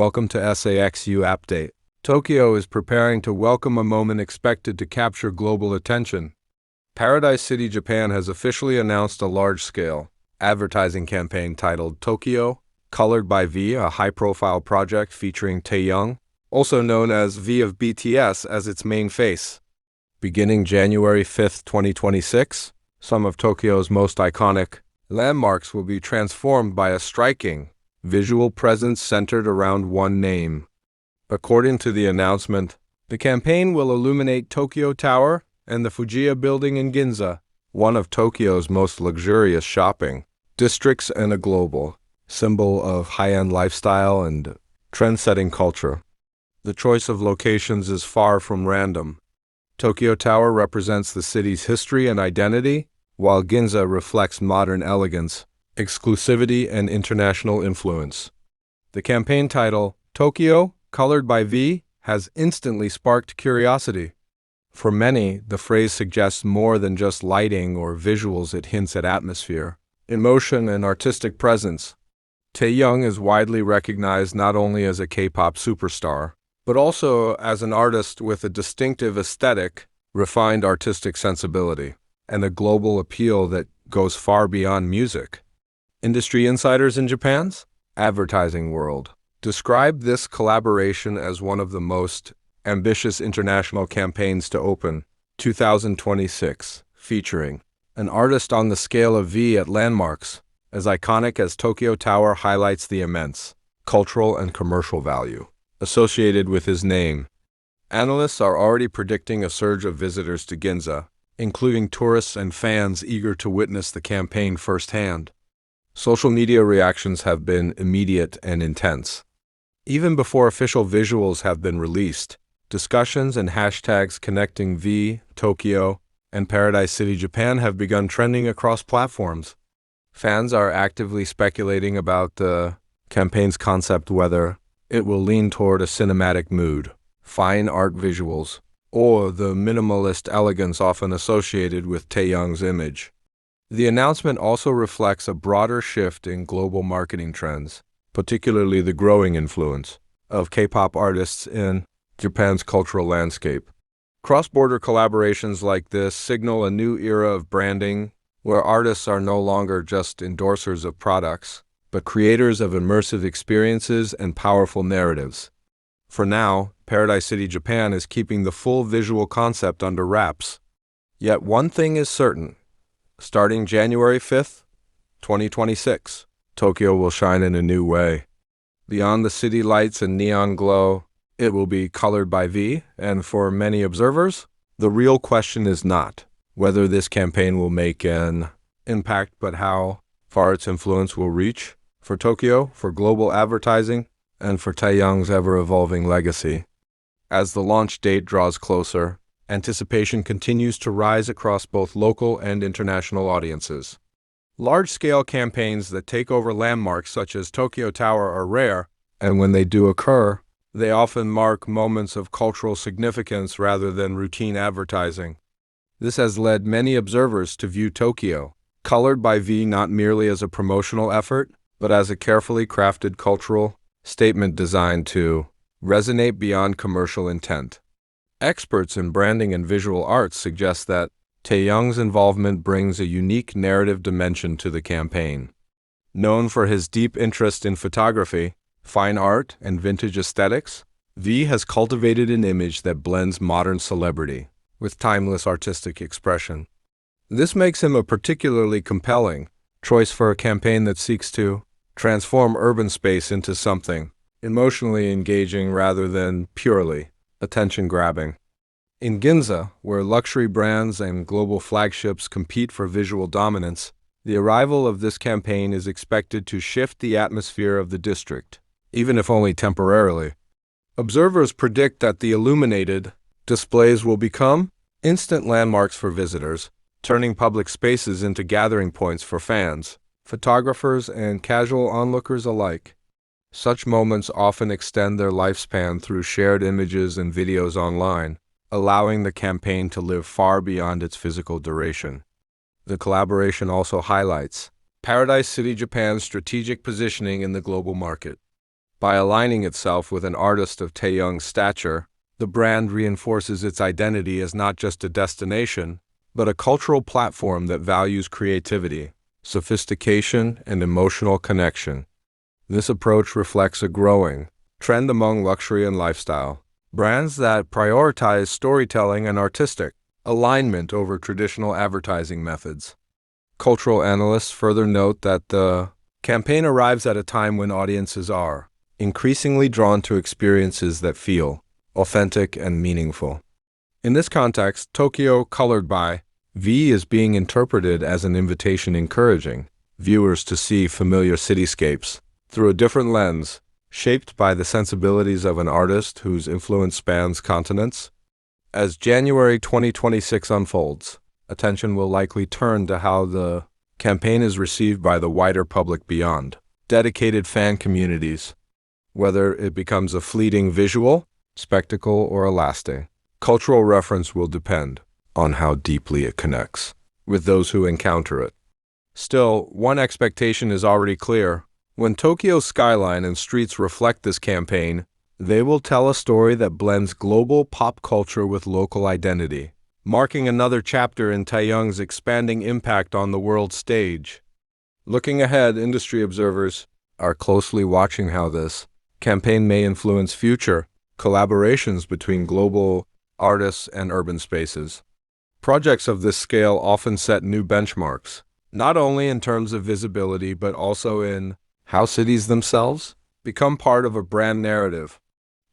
welcome to SAXU Update. Tokyo is preparing to welcome a moment expected to capture global attention. Paradise City, Japan has officially announced a large-scale advertising campaign titled Tokyo, Colored by V, a high-profile project featuring Taehyung, also known as V of BTS, as its main face. Beginning January 5, 2026, some of Tokyo's most iconic landmarks will be transformed by a striking visual presence centered around one name. According to the announcement, the campaign will illuminate Tokyo Tower and the Fujiya building in Ginza, one of Tokyo's most luxurious shopping districts and a global symbol of high-end lifestyle and trend-setting culture. The choice of locations is far from random. Tokyo Tower represents the city's history and identity, while Ginza reflects modern elegance, exclusivity, and international influence. The campaign title, Tokyo, Colored by V, has instantly sparked curiosity. For many, the phrase suggests more than just lighting or visuals. It hints at atmosphere, emotion, and artistic presence. Taehyung is widely recognized not only as a K-pop superstar, but also as an artist with a distinctive aesthetic, refined artistic sensibility, and a global appeal that goes far beyond music. Industry insiders in Japan's advertising world describe this collaboration as one of the most ambitious international campaigns to open 2026, featuring an artist on the scale of V at landmarks as iconic as Tokyo Tower highlights the immense cultural and commercial value associated with his name. Analysts are already predicting a surge of visitors to Ginza, including tourists and fans eager to witness the campaign firsthand. Social media reactions have been immediate and intense. Even before official visuals have been released, discussions and hashtags connecting V, Tokyo, and Paradise City, Japan have begun trending across platforms. Fans are actively speculating about the campaign's concept, whether it will lean toward a cinematic mood, fine art visuals, or the minimalist elegance often associated with Taehyung's image. The announcement also reflects a broader shift in global marketing trends, particularly the growing influence of K-pop artists in Japan's cultural landscape. Cross-border collaborations like this signal a new era of branding, where artists are no longer just endorsers of products, but creators of immersive experiences and powerful narratives. For now, Paradise City, Japan is keeping the full visual concept under wraps. Yet one thing is certain. Starting January 5th, 2026, Tokyo will shine in a new way. Beyond the city lights and neon glow, it will be colored by V, and for many observers, the real question is not whether this campaign will make an impact, but how far its influence will reach for Tokyo, for global advertising, and for Taehyung's ever-evolving legacy. As the launch date draws closer, anticipation continues to rise across both local and international audiences. Large-scale campaigns that take over landmarks such as Tokyo Tower are rare, and when they do occur, they often mark moments of cultural significance rather than routine advertising. This has led many observers to view Tokyo, colored by V, not merely as a promotional effort, but as a carefully crafted cultural statement designed to resonate beyond commercial intent. Experts in branding and visual arts suggest that Taehyung's involvement brings a unique narrative dimension to the campaign. Known for his deep interest in photography, fine art, and vintage aesthetics, V has cultivated an image that blends modern celebrity with timeless artistic expression. This makes him a particularly compelling choice for a campaign that seeks to transform urban space into something emotionally engaging rather than purely attention-grabbing. In Ginza, where luxury brands and global flagships compete for visual dominance, the arrival of this campaign is expected to shift the atmosphere of the district, even if only temporarily. Observers predict that the illuminated displays will become instant landmarks for visitors, turning public spaces into gathering points for fans, photographers, and casual onlookers alike. Such moments often extend their lifespan through shared images and videos online, allowing the campaign to live far beyond its physical duration. The collaboration also highlights Paradise City, Japan's strategic positioning in the global market. By aligning itself with an artist of Taehyung's stature, the brand reinforces its identity as not just a destination, but a cultural platform that values creativity, sophistication, and emotional connection. This approach reflects a growing trend among luxury and lifestyle brands that prioritize storytelling and artistic alignment over traditional advertising methods. Cultural analysts further note that the campaign arrives at a time when audiences are increasingly drawn to experiences that feel authentic and meaningful. In this context, Tokyo, colored by V, is being interpreted as an invitation encouraging viewers to see familiar cityscapes through a different lens, shaped by the sensibilities of an artist whose influence spans continents. As January 2026 unfolds, attention will likely turn to how the campaign is received by the wider public beyond dedicated fan communities. Whether it becomes a fleeting visual, spectacle, or a lasting cultural reference will depend on how deeply it connects with those who encounter it. Still, one expectation is already clear. When Tokyo's skyline and streets reflect this campaign, they will tell a story that blends global pop culture with local identity, marking another chapter in Taehyung's expanding impact on the world stage. Looking ahead, industry observers are closely watching how this campaign may influence future collaborations between global artists and urban spaces. Projects of this scale often set new benchmarks, not only in terms of visibility but also in how cities themselves become part of a brand narrative.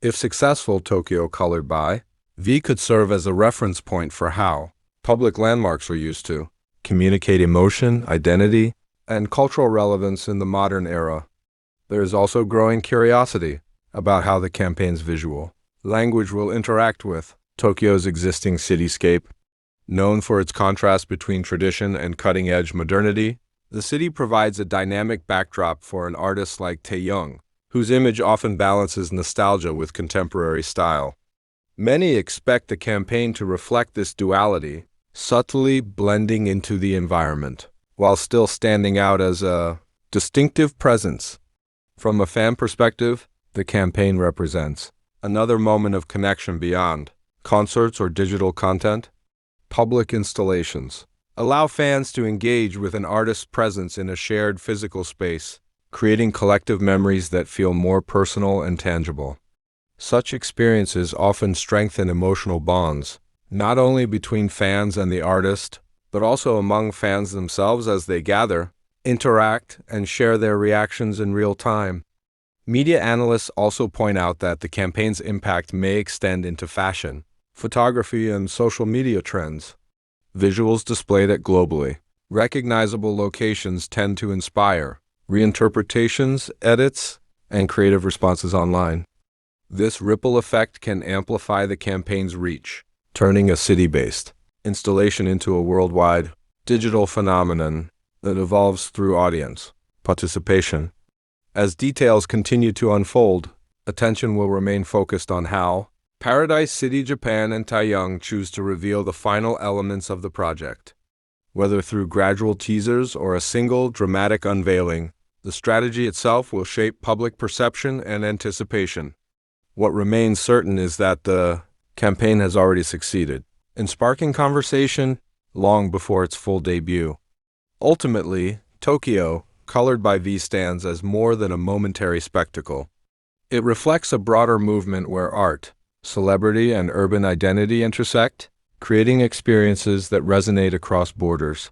If successful, Tokyo, colored by V, could serve as a reference point for how public landmarks are used to communicate emotion, identity, and cultural relevance in the modern era. There is also growing curiosity about how the campaign's visual language will interact with Tokyo's existing cityscape. Known for its contrast between tradition and cutting-edge modernity, the city provides a dynamic backdrop for an artist like Taehyung, whose image often balances nostalgia with contemporary style. Many expect the campaign to reflect this duality, subtly blending into the environment, while still standing out as a distinctive presence. From a fan perspective, the campaign represents another moment of connection beyond concerts or digital content. Public installations allow fans to engage with an artist's presence in a shared physical space, creating collective memories that feel more personal and tangible. Such experiences often strengthen emotional bonds, not only between fans and the artist, but also among fans themselves as they gather, interact, and share their reactions in real time. Media analysts also point out that the campaign's impact may extend into fashion, photography, and social media trends. Visuals displayed at globally recognizable locations tend to inspire reinterpretations, edits, and creative responses online. This ripple effect can amplify the campaign's reach, turning a city-based installation into a worldwide digital phenomenon that evolves through audience participation. As details continue to unfold, attention will remain focused on how Paradise City Japan and Taehyung choose to reveal the final elements of the project. Whether through gradual teasers or a single dramatic unveiling, the strategy itself will shape public perception and anticipation. What remains certain is that the campaign has already succeeded in sparking conversation long before its full debut. Ultimately, Tokyo, colored by V, stands as more than a momentary spectacle. It reflects a broader movement where art, celebrity, and urban identity intersect, creating experiences that resonate across borders.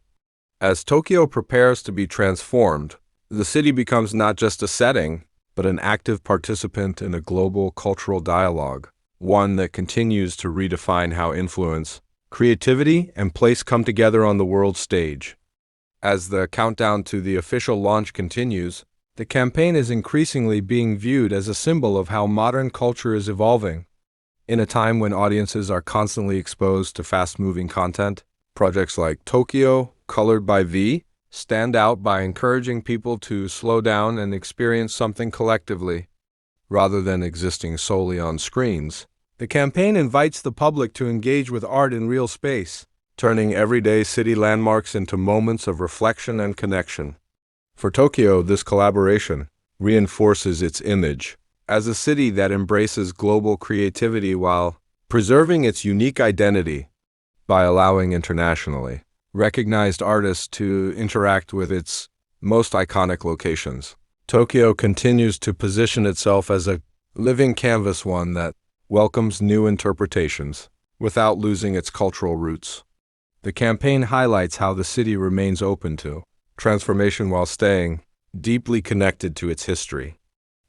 As Tokyo prepares to be transformed, the city becomes not just a setting, but an active participant in a global cultural dialogue, one that continues to redefine how influence, creativity, and place come together on the world stage. As the countdown to the official launch continues, the campaign is increasingly being viewed as a symbol of how modern culture is evolving. In a time when audiences are constantly exposed to fast-moving content, projects like Tokyo, colored by V, stand out by encouraging people to slow down and experience something collectively. Rather than existing solely on screens, the campaign invites the public to engage with art in real space, turning everyday city landmarks into moments of reflection and connection. For Tokyo, this collaboration reinforces its image as a city that embraces global creativity while preserving its unique identity by allowing internationally recognized artists to interact with its most iconic locations. Tokyo continues to position itself as a living canvas, one that welcomes new interpretations without losing its cultural roots. The campaign highlights how the city remains open to transformation while staying deeply connected to its history.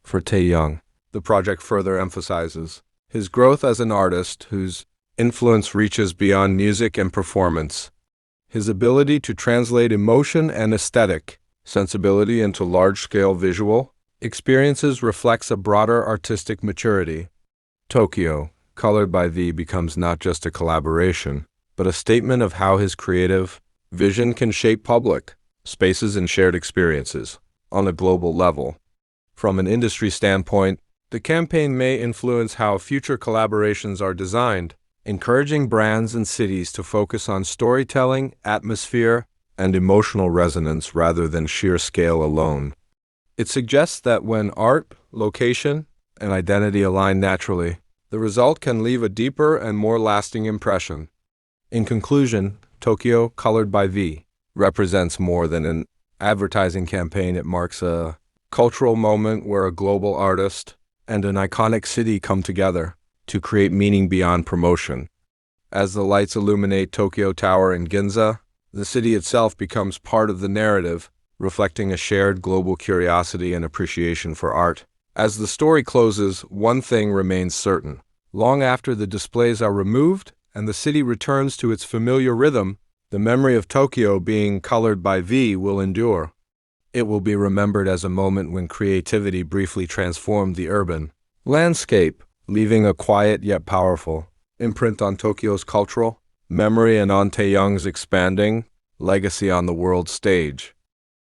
For Taehyung, the project further emphasizes his growth as an artist whose influence reaches beyond music and performance. His ability to translate emotion and aesthetic sensibility into large-scale visual experiences reflects a broader artistic maturity. Tokyo, colored by V, becomes not just a collaboration, but a statement of how his creative vision can shape public spaces and shared experiences on a global level. From an industry standpoint, the campaign may influence how future collaborations are designed, encouraging brands and cities to focus on storytelling, atmosphere, and emotional resonance rather than sheer scale alone. It suggests that when art, location, and identity align naturally, the result can leave a deeper and more lasting impression. In conclusion, Tokyo, colored by V, represents more than an advertising campaign. It marks a cultural moment where a global artist and an iconic city come together to create meaning beyond promotion. As the lights illuminate Tokyo Tower in Ginza, the city itself becomes part of the narrative, reflecting a shared global curiosity and appreciation for art. As the story closes, one thing remains certain. Long after the displays are removed and the city returns to its familiar rhythm, the memory of Tokyo being colored by V will endure. It will be remembered as a moment when creativity briefly transformed the urban landscape, leaving a quiet yet powerful imprint on Tokyo's cultural memory and on Taehyung's expanding legacy on the world stage.